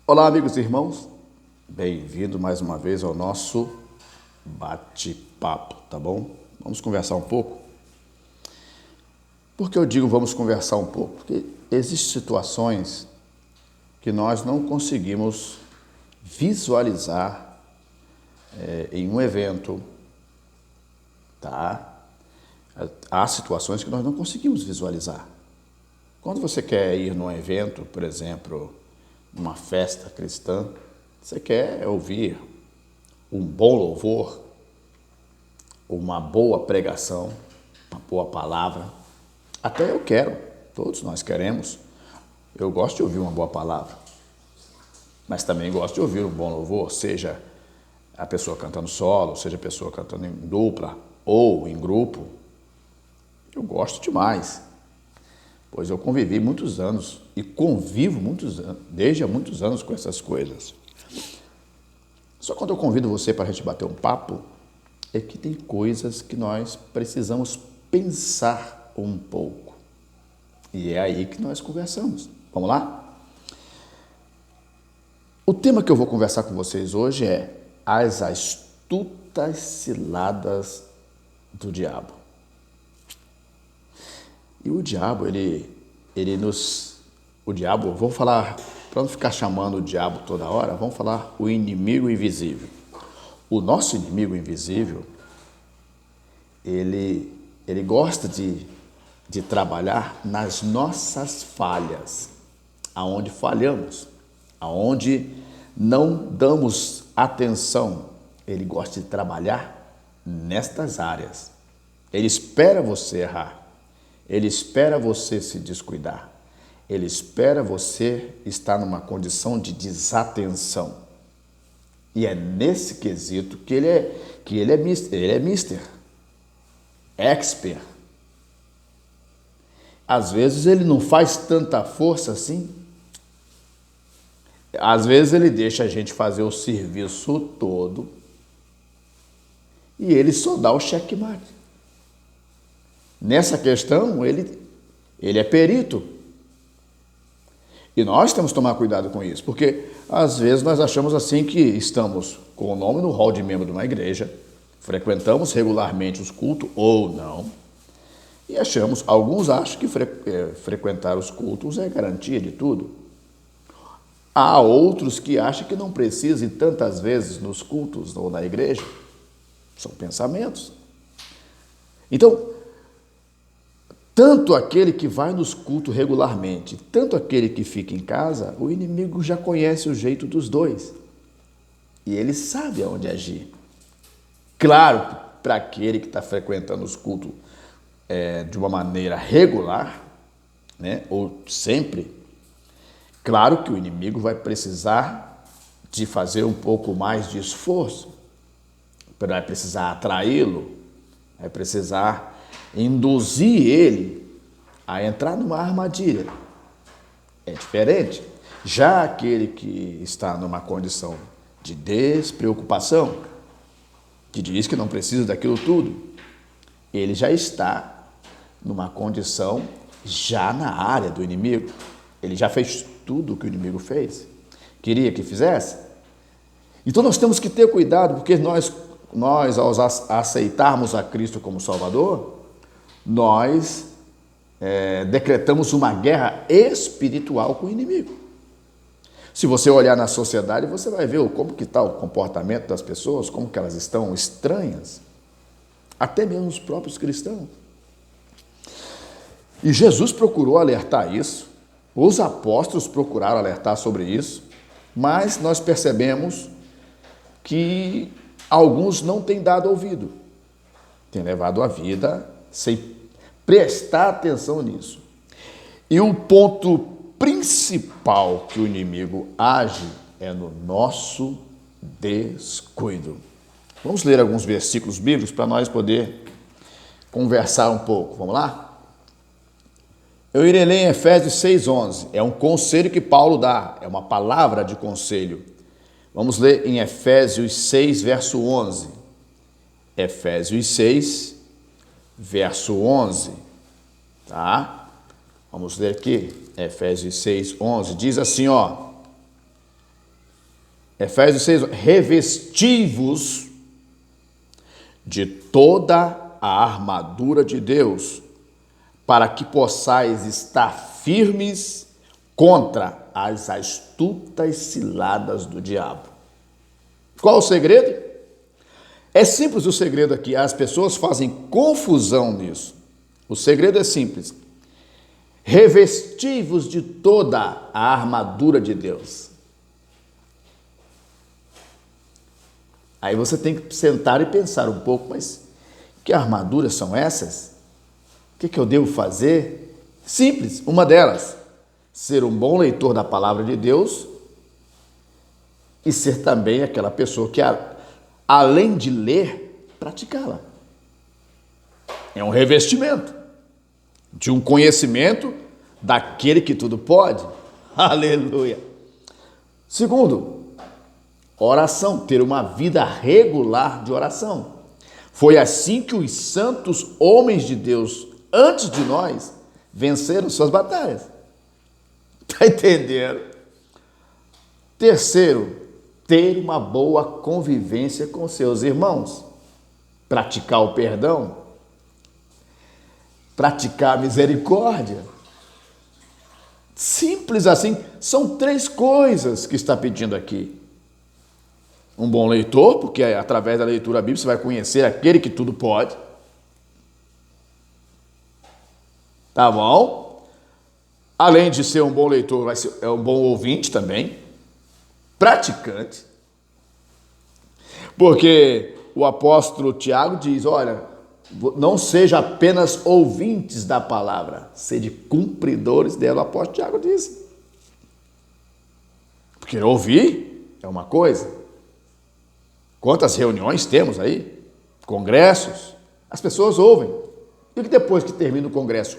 Olá, amigos e irmãos, bem-vindo mais uma vez ao nosso bate-papo, tá bom? Vamos conversar um pouco. Por que eu digo vamos conversar um pouco? Porque existem situações que nós não conseguimos visualizar em um evento, tá? Há situações que nós não conseguimos visualizar. Quando você quer ir num evento, por exemplo, numa festa cristã, você quer ouvir um bom louvor, uma boa pregação, uma boa palavra. Até eu quero, todos nós queremos. Eu gosto de ouvir uma boa palavra, mas também gosto de ouvir um bom louvor, seja a pessoa cantando solo, seja a pessoa cantando em dupla ou em grupo. Eu gosto demais, pois eu convivi muitos anos e convivo desde há muitos anos com essas coisas. Só quando eu convido você para a gente bater um papo, é que tem coisas que nós precisamos pensar um pouco. E é aí que nós conversamos. Vamos lá? O tema que eu vou conversar com vocês hoje é as astutas ciladas do diabo. E o diabo, vamos falar, para não ficar chamando o diabo toda hora, vamos falar o inimigo invisível. O nosso inimigo invisível, ele gosta de trabalhar nas nossas falhas, aonde falhamos, aonde não damos atenção. Ele gosta de trabalhar nestas áreas. Ele espera você errar. Ele espera você se descuidar. Ele espera você estar numa condição de desatenção. E é nesse quesito que ele é mister, expert. Às vezes ele não faz tanta força assim. Às vezes ele deixa a gente fazer o serviço todo e ele só dá o checkmate. Nessa questão, ele é perito. E nós temos que tomar cuidado com isso, porque às vezes nós achamos assim que estamos com o nome no hall de membro de uma igreja, frequentamos regularmente os cultos ou não, e alguns acham que frequentar os cultos é garantia de tudo. Há outros que acham que não precisa ir tantas vezes nos cultos ou na igreja. São pensamentos. Então, tanto aquele que vai nos cultos regularmente, tanto aquele que fica em casa, o inimigo já conhece o jeito dos dois. E ele sabe aonde agir. Claro, para aquele que está frequentando os cultos de uma maneira regular, né, ou sempre, claro que o inimigo vai precisar de fazer um pouco mais de esforço, vai precisar atraí-lo, vai precisar induzir ele a entrar numa armadilha. É diferente. Já aquele que está numa condição de despreocupação, que diz que não precisa daquilo tudo, ele já está numa condição já na área do inimigo. Ele já fez tudo o que o inimigo fez. Queria que fizesse? Então nós temos que ter cuidado, porque nós ao aceitarmos a Cristo como Salvador, nós decretamos uma guerra espiritual com o inimigo. Se você olhar na sociedade, você vai ver como que está o comportamento das pessoas, como que elas estão estranhas, até mesmo os próprios cristãos. E Jesus procurou alertar isso, os apóstolos procuraram alertar sobre isso, mas nós percebemos que alguns não têm dado ouvido, têm levado a vida sem prestar atenção nisso. E o ponto principal que o inimigo age é no nosso descuido. Vamos ler alguns versículos bíblicos para nós poder conversar um pouco. Vamos lá? Eu irei ler em Efésios 6:11. É um conselho que Paulo dá, é uma palavra de conselho. Vamos ler em Efésios 6, verso 11. Efésios 6, verso 11. Tá? Vamos ler aqui. Efésios 6, 11. Diz assim, ó. Efésios 6, revestivos de toda a armadura de Deus, para que possais estar firmes contra as astutas ciladas do diabo. Qual o segredo? É simples o segredo aqui, as pessoas fazem confusão nisso. O segredo é simples. Revestivos de toda a armadura de Deus. Aí você tem que sentar e pensar um pouco, mas que armaduras são essas? O que eu devo fazer? Simples, uma delas, ser um bom leitor da palavra de Deus e ser também aquela pessoa que, além de ler, praticá-la. É um revestimento de um conhecimento daquele que tudo pode. Aleluia. Segundo, oração, ter uma vida regular de oração. Foi assim que os santos homens de Deus, antes de nós, venceram suas batalhas. Está entendendo? Terceiro, ter uma boa convivência com seus irmãos. Praticar o perdão. Praticar a misericórdia. Simples assim. São 3 coisas que está pedindo aqui. Um bom leitor, porque através da leitura bíblica você vai conhecer aquele que tudo pode. Tá bom? Além de ser um bom leitor, é um bom ouvinte também. Praticante. Porque o apóstolo Tiago diz, olha, não seja apenas ouvintes da palavra, sede cumpridores dela, o apóstolo Tiago diz. Porque ouvir é uma coisa. Quantas reuniões temos aí? Congressos. As pessoas ouvem. E depois que termina o congresso,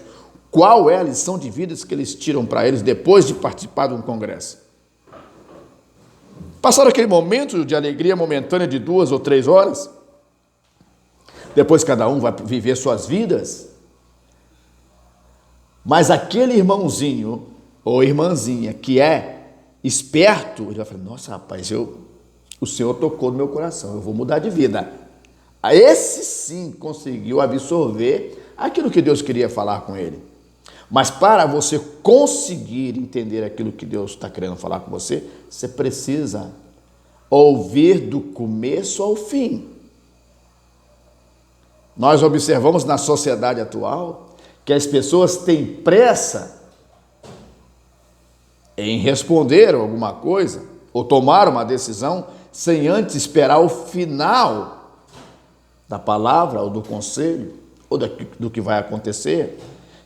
qual é a lição de vida que eles tiram para eles depois de participar de um congresso? Passaram aquele momento de alegria momentânea de 2 ou 3 horas? Depois cada um vai viver suas vidas? Mas aquele irmãozinho ou irmãzinha que é esperto, ele vai falar, nossa rapaz, o Senhor tocou no meu coração, eu vou mudar de vida. Esse sim conseguiu absorver aquilo que Deus queria falar com ele. Mas para você conseguir entender aquilo que Deus está querendo falar com você, você precisa ouvir do começo ao fim. Nós observamos na sociedade atual que as pessoas têm pressa em responder alguma coisa ou tomar uma decisão sem antes esperar o final da palavra ou do conselho ou do que vai acontecer,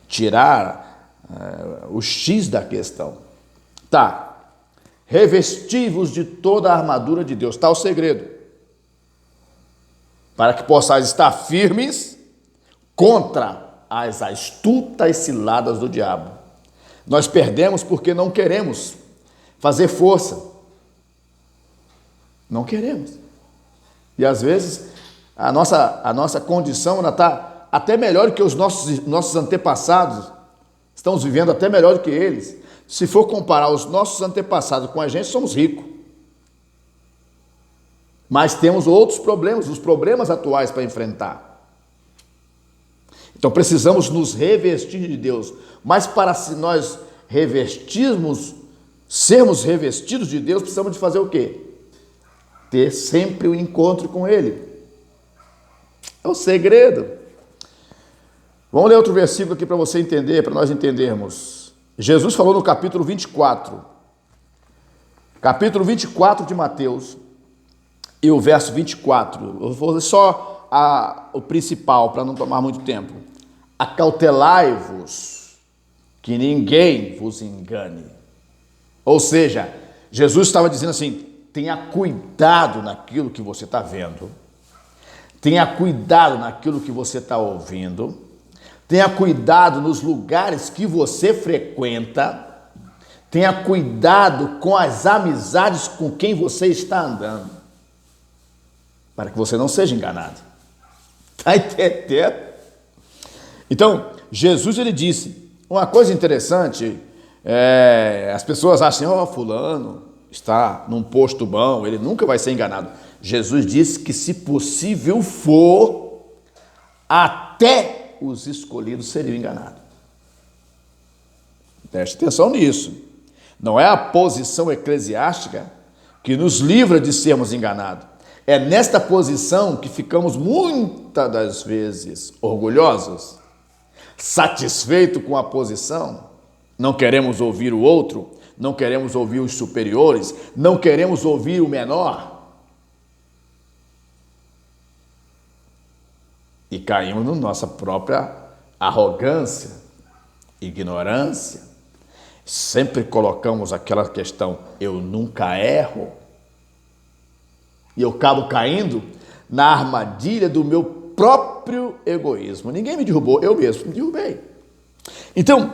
tirar o X da questão. Tá, revestivos de toda a armadura de Deus, está o segredo, para que possais estar firmes contra as astutas ciladas do diabo. Nós perdemos porque não queremos fazer força. Não queremos. E às vezes a nossa condição está até melhor que os nossos antepassados. Estamos vivendo até melhor do que eles. Se for comparar os nossos antepassados com a gente, somos ricos. Mas temos outros problemas, os problemas atuais para enfrentar. Então precisamos nos revestir de Deus. Mas para se nós sermos revestidos de Deus, precisamos de fazer o quê? Ter sempre o encontro com Ele. É o segredo. Vamos ler outro versículo aqui para você entender, para nós entendermos. Jesus falou no capítulo 24. Capítulo 24 de Mateus. E o verso 24. Eu vou ler só o principal, para não tomar muito tempo. Acautelai-vos, que ninguém vos engane. Ou seja, Jesus estava dizendo assim, tenha cuidado naquilo que você está vendo. Tenha cuidado naquilo que você está ouvindo. Tenha cuidado nos lugares que você frequenta. Tenha cuidado com as amizades com quem você está andando. Para que você não seja enganado. Está entendendo? Então, Jesus ele disse, uma coisa interessante, as pessoas acham, fulano, está num posto bom, ele nunca vai ser enganado. Jesus disse que, se possível for, até os escolhidos seriam enganados. Preste atenção nisso. Não é a posição eclesiástica que nos livra de sermos enganados. É nesta posição que ficamos muitas das vezes orgulhosos, satisfeitos com a posição, não queremos ouvir o outro, não queremos ouvir os superiores, não queremos ouvir o menor. E caímos na nossa própria arrogância, ignorância. Sempre colocamos aquela questão, eu nunca erro. E eu acabo caindo na armadilha do meu próprio egoísmo. Ninguém me derrubou, eu mesmo me derrubei. Então,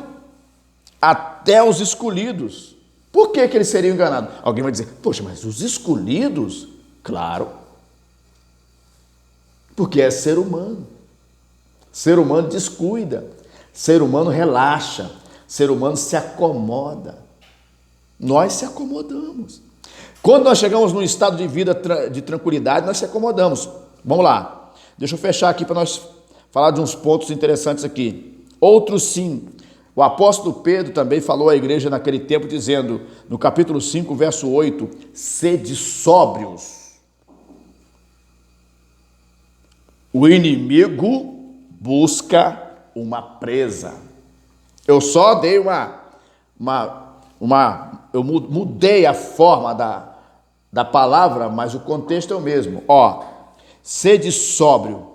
até os escolhidos. Por que eles seriam enganados? Alguém vai dizer, poxa, mas os escolhidos? Claro. Porque é ser humano. Ser humano descuida. Ser humano relaxa. Ser humano se acomoda. Nós se acomodamos. Quando nós chegamos num estado de vida de tranquilidade, nós se acomodamos. Vamos lá. Deixa eu fechar aqui para nós falar de uns pontos interessantes aqui. Outros sim. O apóstolo Pedro também falou à igreja naquele tempo, dizendo, no capítulo 5, verso 8, sede sóbrios. O inimigo busca uma presa. Eu só dei eu mudei a forma da palavra, mas o contexto é o mesmo. Sede sóbrio,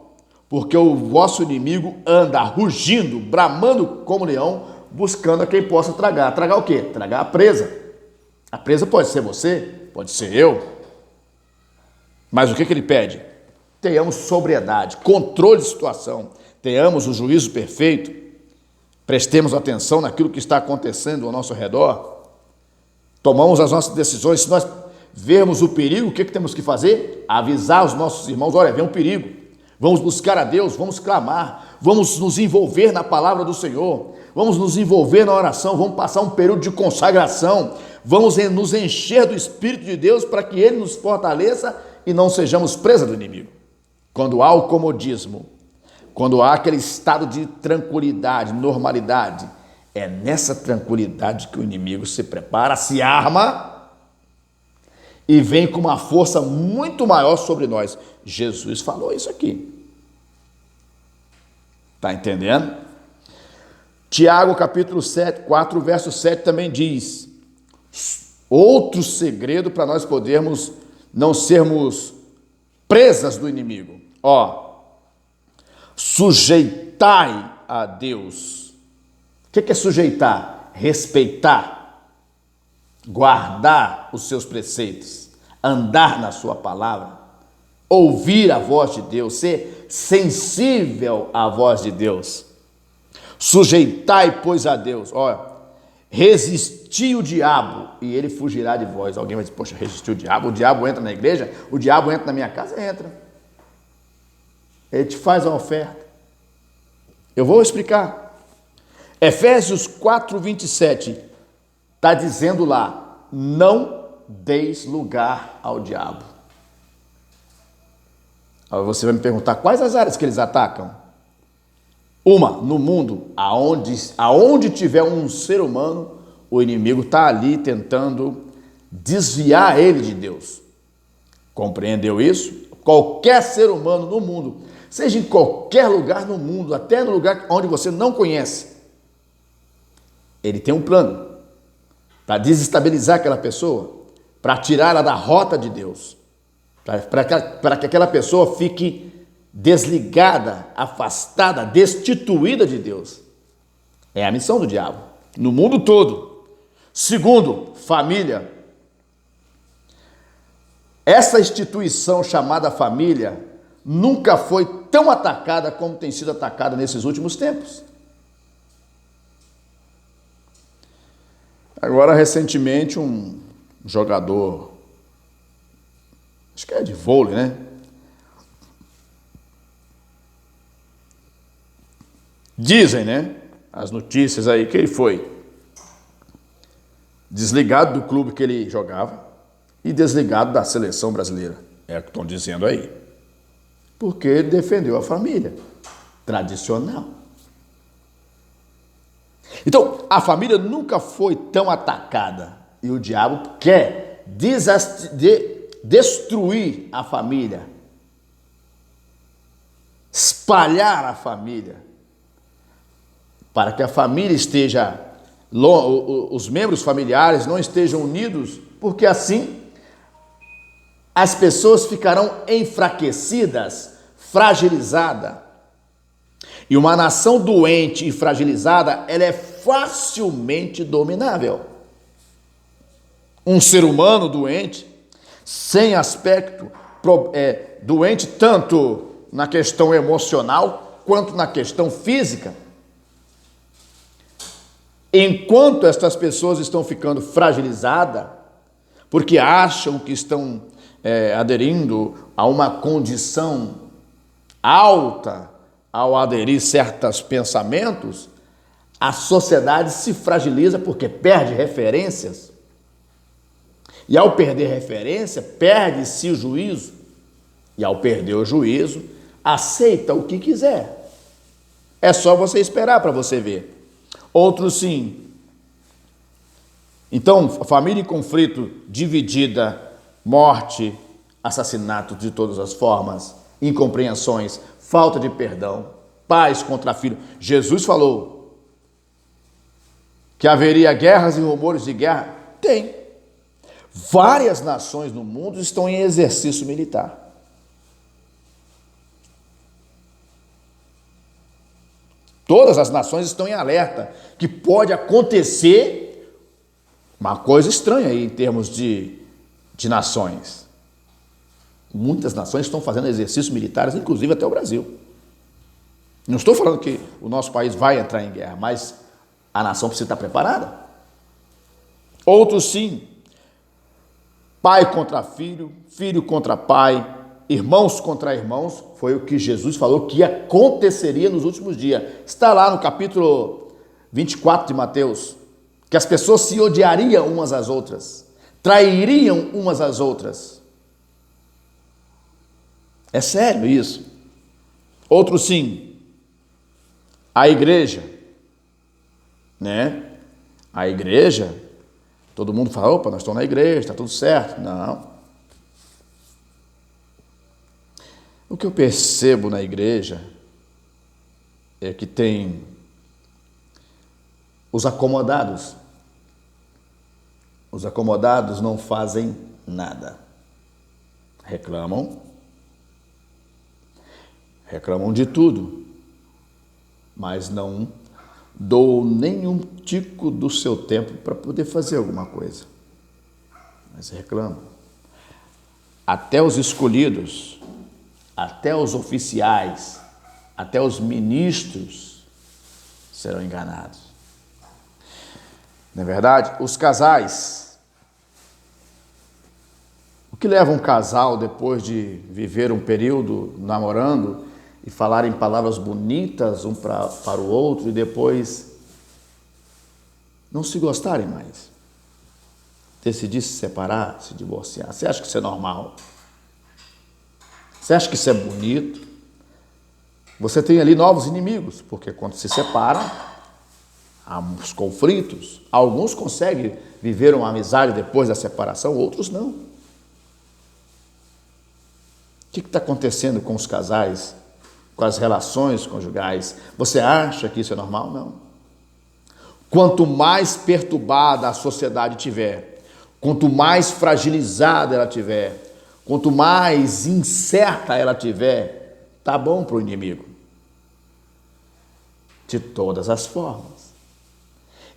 porque o vosso inimigo anda rugindo, bramando como leão, buscando a quem possa tragar. Tragar o quê? Tragar a presa. A presa pode ser você, pode ser eu. Mas o que ele pede? Tenhamos sobriedade, controle de situação, tenhamos o juízo perfeito, prestemos atenção naquilo que está acontecendo ao nosso redor, tomamos as nossas decisões. Se nós vermos o perigo, o que temos que fazer? Avisar os nossos irmãos, olha, vem um perigo, vamos buscar a Deus, vamos clamar, vamos nos envolver na palavra do Senhor, vamos nos envolver na oração, vamos passar um período de consagração, vamos nos encher do Espírito de Deus para que Ele nos fortaleça e não sejamos presa do inimigo. Quando há o comodismo, quando há aquele estado de tranquilidade, normalidade, é nessa tranquilidade que o inimigo se prepara, se arma e vem com uma força muito maior sobre nós. Jesus falou isso aqui. Está entendendo? Tiago, capítulo 4, verso 7 também diz, outro segredo para nós podermos não sermos presas do inimigo. Sujeitai a Deus. O que é sujeitar? Respeitar, guardar os seus preceitos, andar na sua palavra, ouvir a voz de Deus, ser sensível à voz de Deus. Sujeitai, pois, a Deus. Resisti o diabo e ele fugirá de vós. Alguém vai dizer, poxa, resistir o diabo entra na igreja, o diabo entra na minha casa? Entra. Ele te faz a oferta. Eu vou explicar. Efésios 4, 27, está dizendo lá, não deis lugar ao diabo. Aí você vai me perguntar, quais as áreas que eles atacam? No mundo, aonde tiver um ser humano, o inimigo está ali tentando desviar ele de Deus. Compreendeu isso? Qualquer ser humano no mundo, seja em qualquer lugar no mundo, até no lugar onde você não conhece, ele tem um plano para desestabilizar aquela pessoa, para tirá-la da rota de Deus, para que aquela pessoa fique desligada, afastada, destituída de Deus. É a missão do diabo, no mundo todo. Segundo, família. Essa instituição chamada família nunca foi tão atacada como tem sido atacada nesses últimos tempos. Agora, recentemente, um jogador, acho que é de vôlei, né? Dizem, né? As notícias aí que ele foi desligado do clube que ele jogava, e desligado da seleção brasileira. É o que estão dizendo aí. Porque ele defendeu a família tradicional. Então, a família nunca foi tão atacada. E o diabo quer destruir a família, espalhar a família, para que a família esteja, os membros familiares não estejam unidos, porque assim as pessoas ficarão enfraquecidas, fragilizadas. E uma nação doente e fragilizada, ela é facilmente dominável. Um ser humano doente, sem aspecto, doente tanto na questão emocional quanto na questão física. Enquanto estas pessoas estão ficando fragilizadas, porque acham que estão aderindo a uma condição alta ao aderir certos pensamentos, a sociedade se fragiliza porque perde referências. E ao perder referência, perde-se o juízo. E ao perder o juízo, aceita o que quiser. É só você esperar para você ver. Outros sim. Então, família em conflito, dividida, morte, assassinato de todas as formas, incompreensões, falta de perdão, pais contra filhos. Jesus falou que haveria guerras e rumores de guerra. Tem. Várias nações no mundo estão em exercício militar. Todas as nações estão em alerta que pode acontecer uma coisa estranha aí em termos de nações. Muitas nações estão fazendo exercícios militares, inclusive até o Brasil. Não estou falando que o nosso país vai entrar em guerra, mas a nação precisa estar preparada. Outros sim. Pai contra filho, filho contra pai, irmãos contra irmãos, foi o que Jesus falou que aconteceria nos últimos dias. Está lá no capítulo 24 de Mateus, que as pessoas se odiariam umas às outras, trairiam umas às outras. É sério isso. Outro sim, a igreja, né? A igreja, todo mundo fala, opa, nós estamos na igreja, está tudo certo. Não. O que eu percebo na igreja é que tem os acomodados. Os acomodados não fazem nada. Reclamam de tudo, mas não dou nenhum tico do seu tempo para poder fazer alguma coisa. Mas reclamam. Até os escolhidos, até os oficiais, até os ministros serão enganados. Não é verdade? Os casais. O que leva um casal, depois de viver um período namorando e falarem palavras bonitas um para o outro e depois não se gostarem mais? Decidir se separar, se divorciar. Você acha que isso é normal? Você acha que isso é bonito? Você tem ali novos inimigos, porque quando se separam, há uns conflitos. Alguns conseguem viver uma amizade depois da separação, outros não. O que está acontecendo com os casais, com as relações conjugais? Você acha que isso é normal? Não. Quanto mais perturbada a sociedade tiver, quanto mais fragilizada ela tiver, quanto mais incerta ela tiver, tá bom para o inimigo. De todas as formas.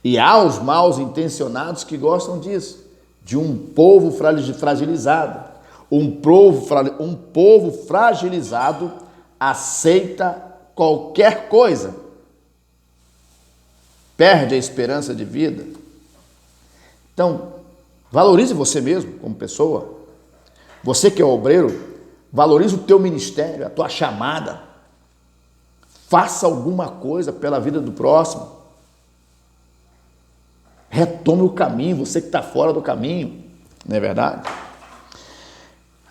E há os mal intencionados que gostam disso, de um povo fragilizado. Um povo fragilizado aceita qualquer coisa. Perde a esperança de vida. Então, valorize você mesmo como pessoa. Você que é obreiro, valorize o teu ministério, a tua chamada. Faça alguma coisa pela vida do próximo. Retome o caminho, você que está fora do caminho. Não é verdade?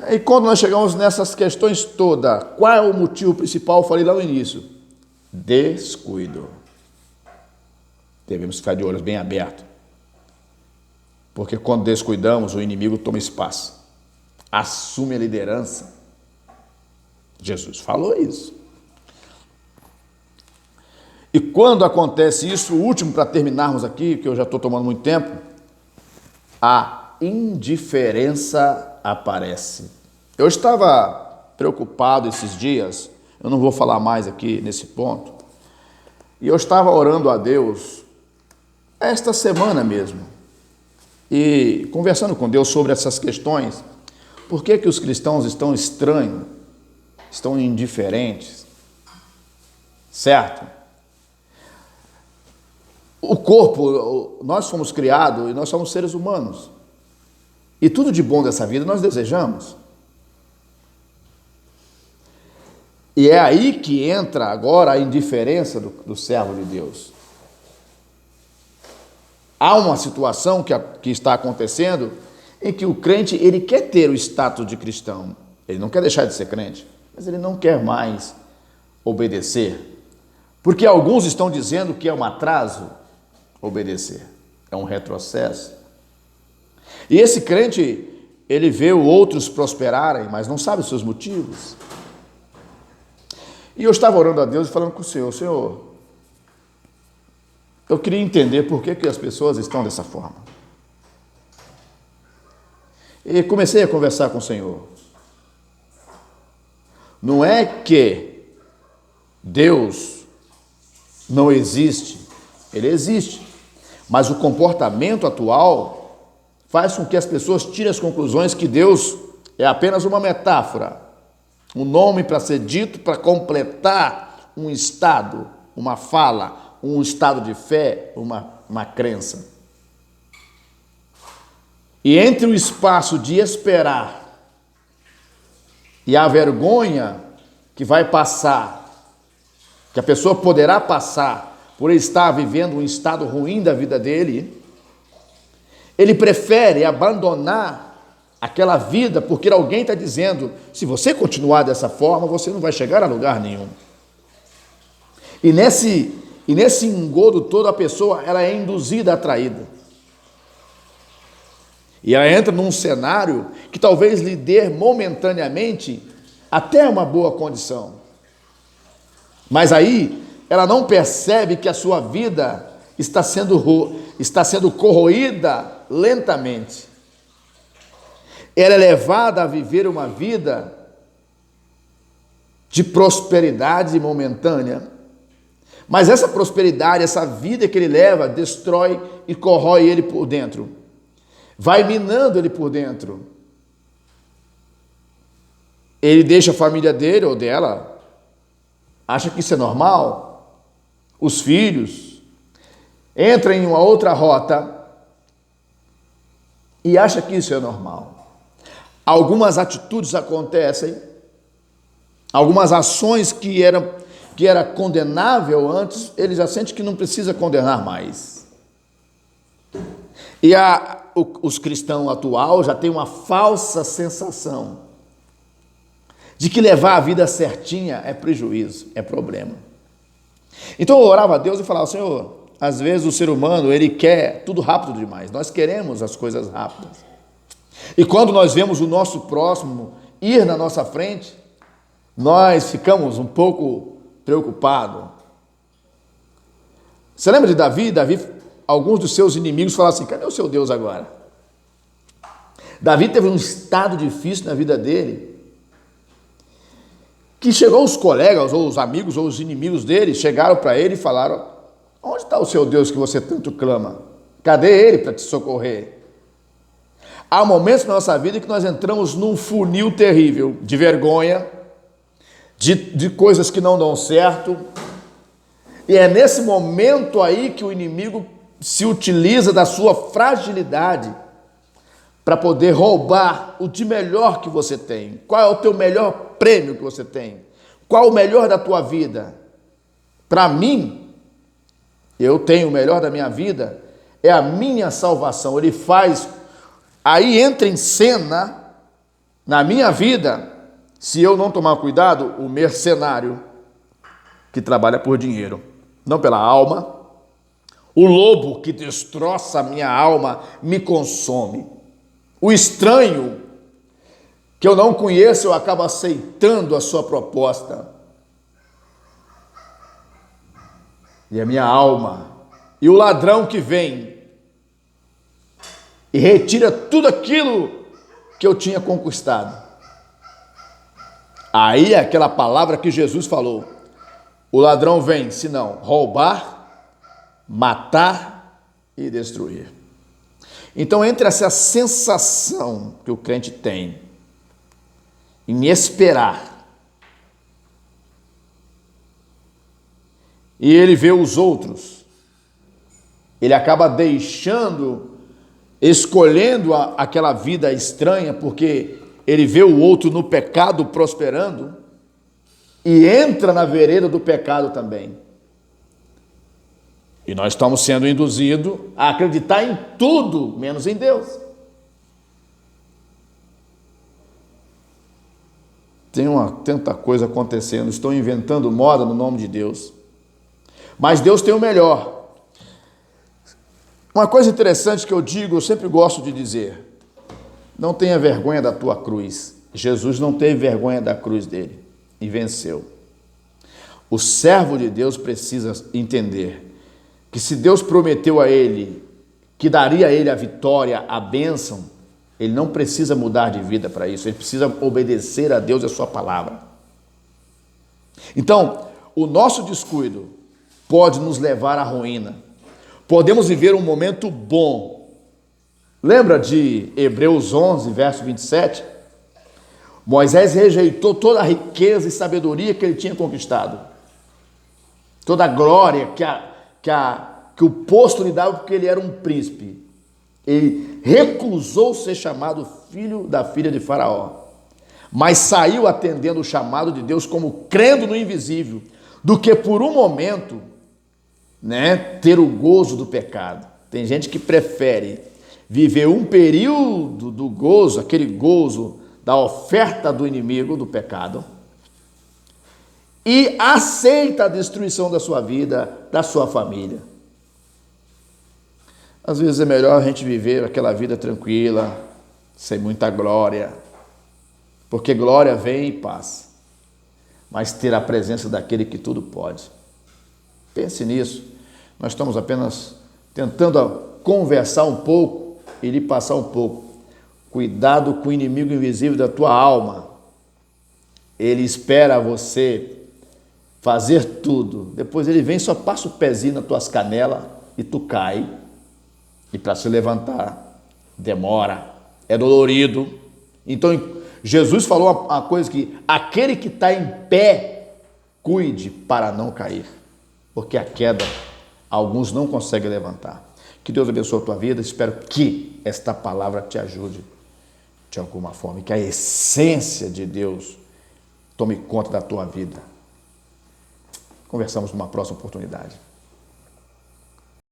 E quando nós chegamos nessas questões todas, qual é o motivo principal? Eu falei lá no início: descuido. Devemos ficar de olhos bem abertos, porque quando descuidamos, o inimigo toma espaço, assume a liderança. Jesus falou isso. E quando acontece isso, o último para terminarmos aqui, que eu já estou tomando muito tempo, a indiferença aparece. Eu estava preocupado esses dias, eu não vou falar mais aqui nesse ponto, e eu estava orando a Deus esta semana mesmo, e conversando com Deus sobre essas questões. Por que os cristãos estão estranhos, estão indiferentes, certo? O corpo, nós somos criados e nós somos seres humanos. E tudo de bom dessa vida nós desejamos. E é aí que entra agora a indiferença do servo de Deus. Há uma situação que está acontecendo em que o crente, ele quer ter o status de cristão. Ele não quer deixar de ser crente, mas ele não quer mais obedecer. Porque alguns estão dizendo que é um atraso obedecer, é um retrocesso. E esse crente, ele vê outros prosperarem, mas não sabe os seus motivos. E eu estava orando a Deus e falando com o Senhor, eu queria entender por que as pessoas estão dessa forma. E comecei a conversar com o Senhor. Não é que Deus não existe, ele existe. Mas o comportamento atual faz com que as pessoas tirem as conclusões que Deus é apenas uma metáfora, um nome para ser dito para completar um estado, uma fala, um estado de fé, uma crença. E entre o espaço de esperar e a vergonha que vai passar, que a pessoa poderá passar por estar vivendo um estado ruim da vida dele, ele prefere abandonar aquela vida porque alguém está dizendo: se você continuar dessa forma, você não vai chegar a lugar nenhum. E nesse engodo todo, a pessoa ela é induzida, atraída. E ela entra num cenário que talvez lhe dê momentaneamente até uma boa condição. Mas aí ela não percebe que a sua vida está sendo corroída lentamente. Ela é levada a viver uma vida de prosperidade momentânea, mas essa prosperidade, essa vida que ele leva, destrói e corrói ele por dentro, vai minando ele por dentro. Ele deixa a família dele ou dela, acha que isso é normal. Os filhos, entra em uma outra rota e acha que isso é normal. Algumas atitudes acontecem, algumas ações que era condenável antes, ele já sente que não precisa condenar mais. E os cristãos atuais já têm uma falsa sensação de que levar a vida certinha é prejuízo, é problema. Então eu orava a Deus e falava: Senhor, às vezes o ser humano, ele quer tudo rápido demais, nós queremos as coisas rápidas. E quando nós vemos o nosso próximo ir na nossa frente, nós ficamos um pouco preocupados. Você lembra de Davi? Davi, alguns dos seus inimigos falaram assim: cadê o seu Deus agora? Davi teve um estado difícil na vida dele, que chegou os colegas, ou os amigos, ou os inimigos dele, chegaram para ele e falaram: onde está o seu Deus que você tanto clama? Cadê ele para te socorrer? Há momentos na nossa vida que nós entramos num funil terrível, de vergonha, de coisas que não dão certo, e é nesse momento aí que o inimigo se utiliza da sua fragilidade para poder roubar o de melhor que você tem. Qual é o teu melhor prêmio que você tem? Qual o melhor da tua vida? Para mim, eu tenho o melhor da minha vida, é a minha salvação. Ele faz, aí entra em cena, Na minha vida, se eu não tomar cuidado, o mercenário que trabalha por dinheiro, não pela alma, o lobo que destroça a minha alma me consome. O estranho que eu não conheço, eu acabo aceitando a sua proposta. E a minha alma. E o ladrão que vem e retira tudo aquilo que eu tinha conquistado. Aí é aquela palavra que Jesus falou. O ladrão vem, senão roubar, matar e destruir. Então, entre essa sensação que o crente tem em esperar, e ele vê os outros, ele acaba escolhendo aquela vida estranha, porque ele vê o outro no pecado prosperando, e entra na vereda do pecado também. E nós estamos sendo induzidos a acreditar em tudo, menos em Deus. Tem tanta coisa acontecendo, estão inventando moda no nome de Deus. Mas Deus tem o melhor. Uma coisa interessante que eu digo, eu sempre gosto de dizer: não tenha vergonha da tua cruz. Jesus não teve vergonha da cruz dele e venceu. O servo de Deus precisa entender que se Deus prometeu a ele que daria a ele a vitória, a bênção, ele não precisa mudar de vida para isso, ele precisa obedecer a Deus e a sua palavra. Então, o nosso descuido pode nos levar à ruína. Podemos viver um momento bom. Lembra de Hebreus 11, verso 27? Moisés rejeitou toda a riqueza e sabedoria que ele tinha conquistado. Toda a glória que o posto lhe dava, porque ele era um príncipe. Ele recusou ser chamado filho da filha de Faraó, mas saiu atendendo o chamado de Deus, como crendo no invisível, do que por um momento, ter o gozo do pecado. Tem gente que prefere viver um período do gozo, aquele gozo da oferta do inimigo, do pecado, e aceita a destruição da sua vida, da sua família. Às vezes é melhor a gente viver aquela vida tranquila, sem muita glória, porque glória vem e passa, mas ter a presença daquele que tudo pode. Pense nisso. Nós estamos apenas tentando conversar um pouco e lhe passar um pouco. Cuidado com o inimigo invisível da tua alma. Ele espera você fazer tudo. Depois ele vem, só passa o pezinho nas tuas canelas e tu cai. E para se levantar, demora, é dolorido. Então, Jesus falou uma coisa que aquele que está em pé, cuide para não cair. Porque a queda, alguns não conseguem levantar. Que Deus abençoe a tua vida. Espero que esta palavra te ajude de alguma forma. E que a essência de Deus tome conta da tua vida. Conversamos numa próxima oportunidade.